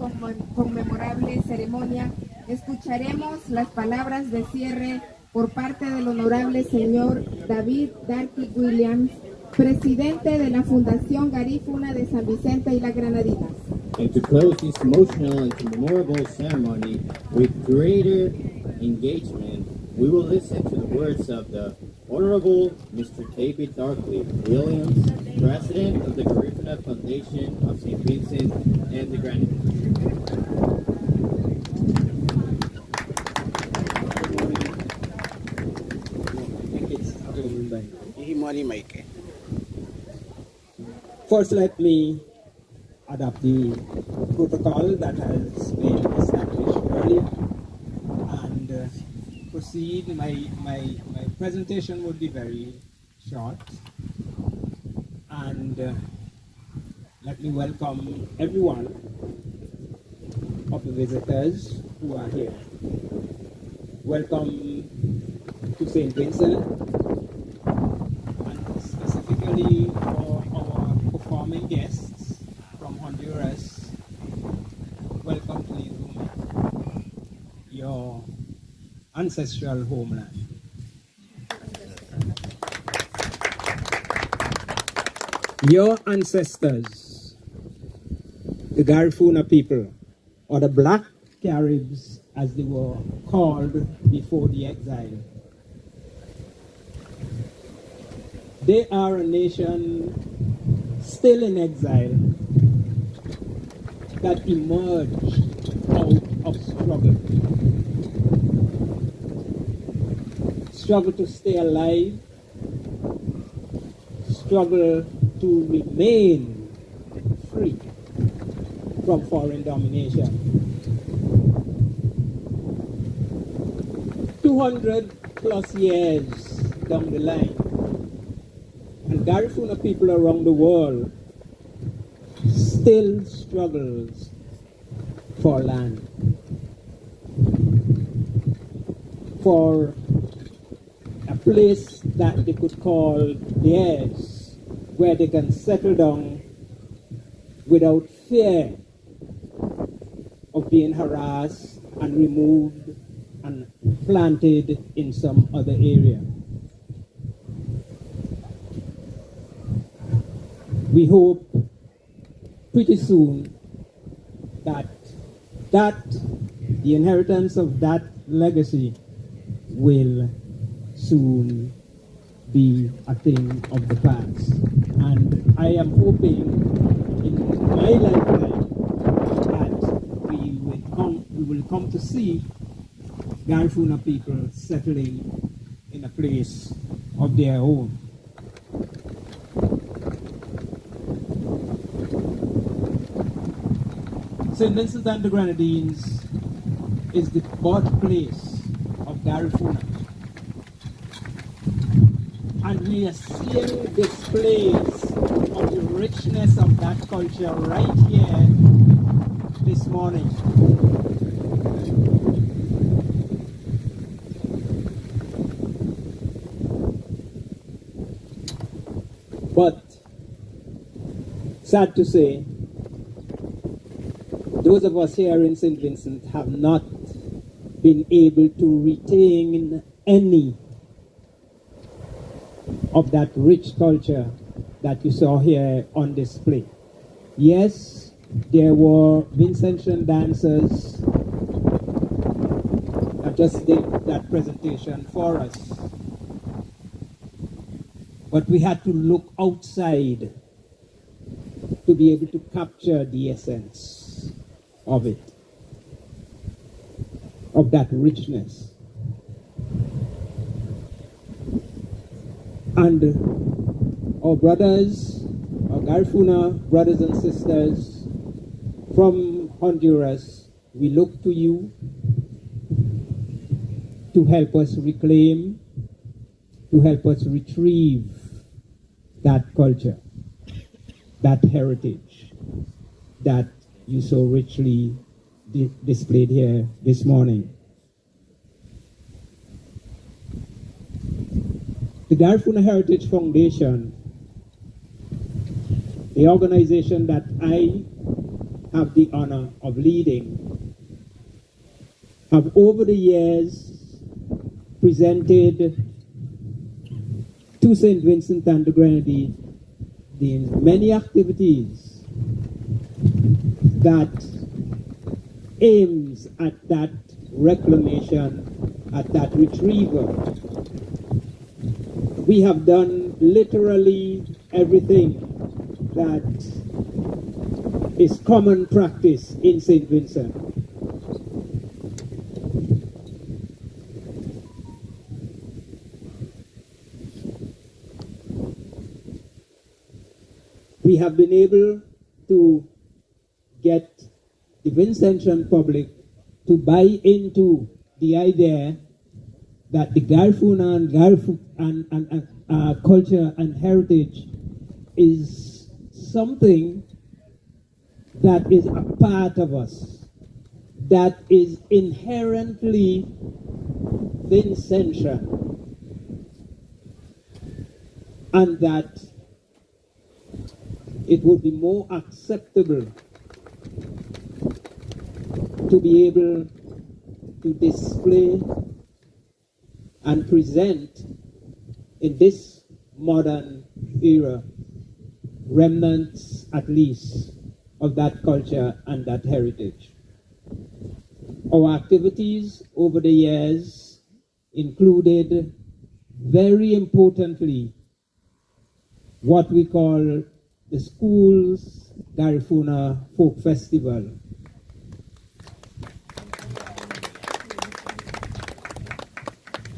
conmemorable ceremonia, escucharemos las palabras de cierre por parte del honorable señor David Darky Williams, presidente de la Fundación Garifuna de San Vicente y las Granadinas. And to close this emotional and commemorable ceremony with greater engagement, we will listen to the words of the Honorable Mr. David Darkley Williams, President of the Garifuna Foundation of St. Vincent and the Grenadines. First, let me adopt the protocol that has been established earlier and proceed. My presentation would be very short, and let me welcome everyone of the visitors who are here. Welcome to St. Vincent, and specifically for our performing guests from Honduras. Welcome to Izumi, your ancestral homeland. Your ancestors, the Garifuna people, or the Black Caribs as they were called before the exile, they are a nation still in exile that emerged out of struggle. Struggle to stay alive, struggle to remain free from foreign domination. 200 plus years down the line, and Garifuna people around the world still struggles for land, for a place that they could call theirs, where they can settle down without fear of being harassed and removed and planted in some other area. We hope pretty soon that the inheritance of that legacy will soon be a thing of the past. And I am hoping in my lifetime that we will come to see Garifuna people settling in a place of their own. St. Vincent and the Grenadines is the birthplace of Garifuna. And we are seeing displays of the richness of that culture right here this morning. But, sad to say, those of us here in St. Vincent have not been able to retain any of that rich culture that you saw here on display. Yes, there were Vincentian dancers that just did that presentation for us. But we had to look outside to be able to capture the essence of it, of that richness. And our brothers, our Garifuna brothers and sisters from Honduras, we look to you to help us reclaim, to help us retrieve that culture, that heritage that you so richly displayed here this morning. The Garifuna Heritage Foundation, the organization that I have the honor of leading, have over the years presented to St. Vincent and the Grenadines many activities that aims at that reclamation, at that retrieval. We have done literally everything that is common practice in St. Vincent. We have been able to get the Vincentian public to buy into the idea that the Garifuna and culture and heritage is something that is a part of us, that is inherently Vincentian, and that it would be more acceptable to be able to display and present in this modern era remnants, at least, of that culture and that heritage. Our activities over the years included, very importantly, what we call the school's Garifuna Folk Festival.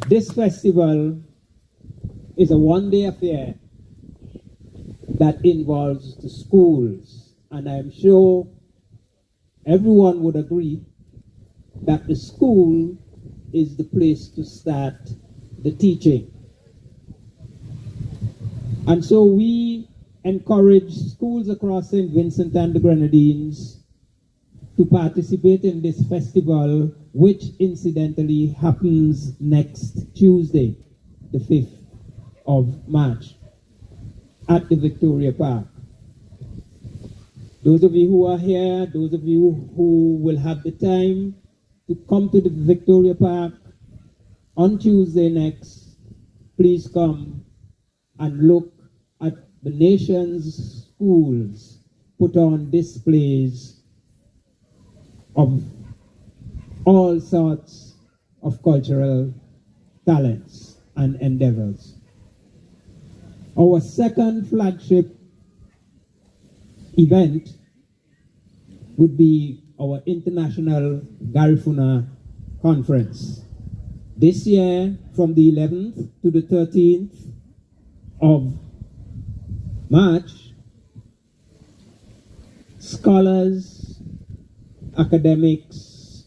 This festival is a one-day affair that involves the schools, and I'm sure everyone would agree that the school is the place to start the teaching. And so we encourage schools across St. Vincent and the Grenadines to participate in this festival, which incidentally happens next Tuesday, the 5th of March, at the Victoria Park. Those of you who are here, those of you who will have the time to come to the Victoria Park on Tuesday next, please come and look at the nation's schools put on displays of all sorts of cultural talents and endeavors. Our second flagship event would be our International Garifuna Conference. This year, from the 11th to the 13th of March, scholars, academics,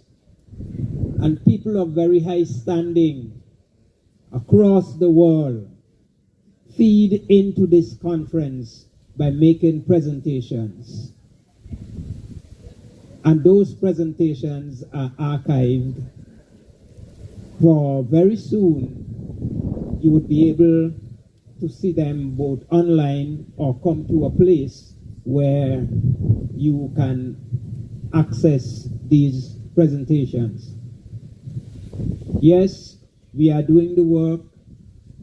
and people of very high standing across the world feed into this conference by making presentations. And those presentations are archived for very soon. You would be able to see them both online or come to a place where you can access these presentations. Yes, we are doing the work,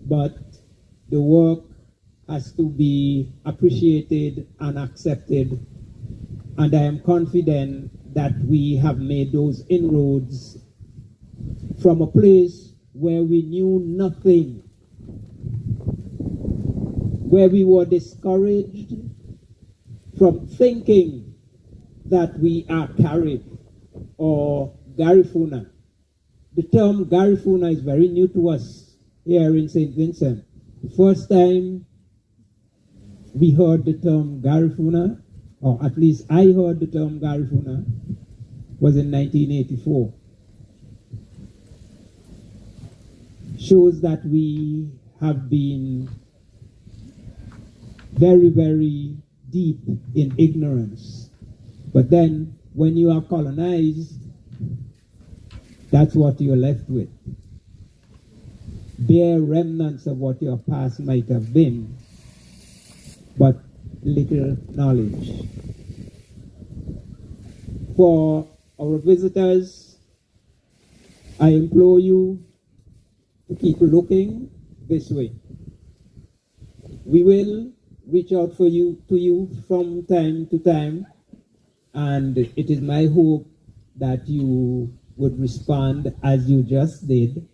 but the work has to be appreciated and accepted. And I am confident that we have made those inroads from a place where we knew nothing, where we were discouraged from thinking that we are Carib or Garifuna. The term Garifuna is very new to us here in St. Vincent. The first time we heard the term Garifuna, or at least I heard the term Garifuna, was in 1984. Shows that we have been very, very deep in ignorance. But then, when you are colonized, that's what you're left with. Bare remnants of what your past might have been, but little knowledge. For our visitors, I implore you to keep looking this way. We will reach out to you from time to time, and it is my hope that you would respond as you just did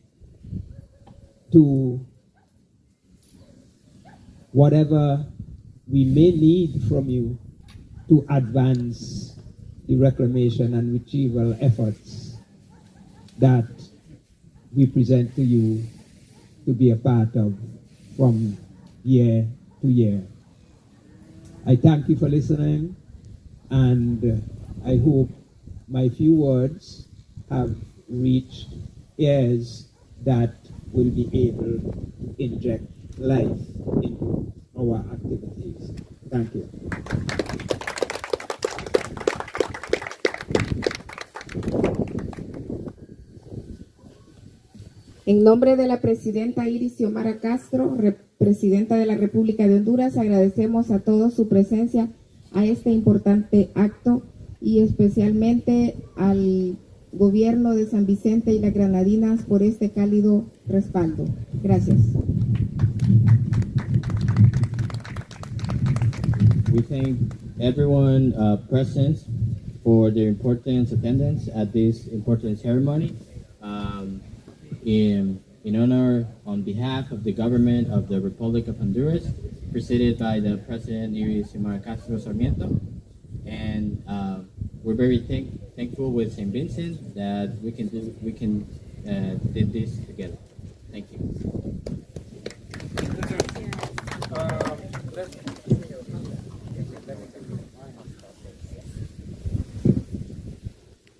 to whatever we may need from you to advance the reclamation and retrieval efforts that we present to you to be a part of from year to year. I thank you for listening, and I hope my few words have reached ears that will be able to inject life into our activities. Thank you. En nombre de la presidenta Iris Xiomara Castro, presidenta de la República de Honduras, agradecemos a todos su presencia a este importante acto y especialmente al gobierno de San Vicente y las Granadinas por este cálido respaldo. Gracias. We thank everyone present for their important attendance at this important ceremony. In honor, on behalf of the government of the Republic of Honduras, presided by the President Iris Xiomara Castro Sarmiento, and we're very thankful with St. Vincent that we did this together. Thank you.